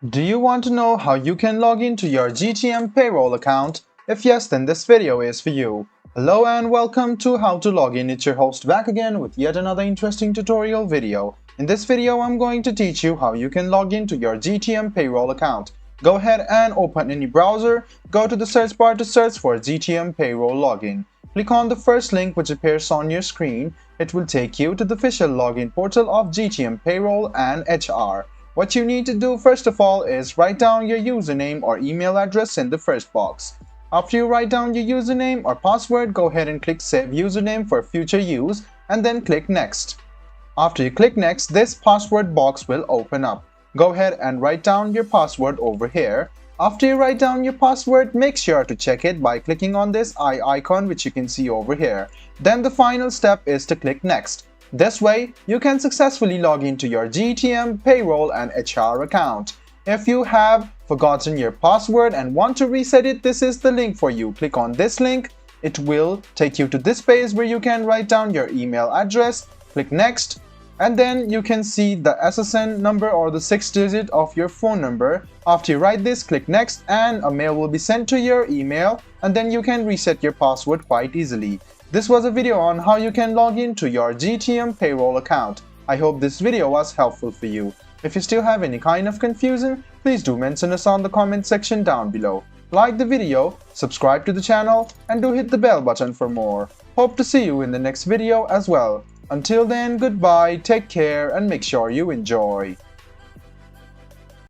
Do you want to know how you can log into your GTM Payroll account? If yes, then this video is for you. Hello and welcome to How to Log In. It's your host back again with yet another interesting tutorial video. In this video, I'm going to teach you how you can log into your GTM Payroll account. Go ahead and open any browser, go to the search bar to search for GTM Payroll login. Click on the first link which appears on your screen. It will take you to the official login portal of GTM Payroll and HR. What you need to do first of all is write down your username or email address in the first box. After you write down your username or password, go ahead and click Save Username for future use and then click Next. After you click Next, this password box will open up. Go ahead and write down your password over here. After you write down your password, make sure to check it by clicking on this eye icon which you can see over here. Then the final step is to click Next. This way, you can successfully log into your GTM Payroll and HR account. If you have forgotten your password and want to reset it, this is the link for you. Click on this link. It will take you to this page where you can write down your email address, click Next, and then you can see the SSN number or the 6th digit of your phone number. After you write this, click Next and a mail will be sent to your email, and then you can reset your password quite easily. This was a video on how you can log into your GTM Payroll account. I hope this video was helpful for you. If you still have any kind of confusion, please do mention us on the comment section down below. Like the video, subscribe to the channel, and do hit the bell button for more. Hope to see you in the next video as well. Until then, goodbye, take care, and make sure you enjoy.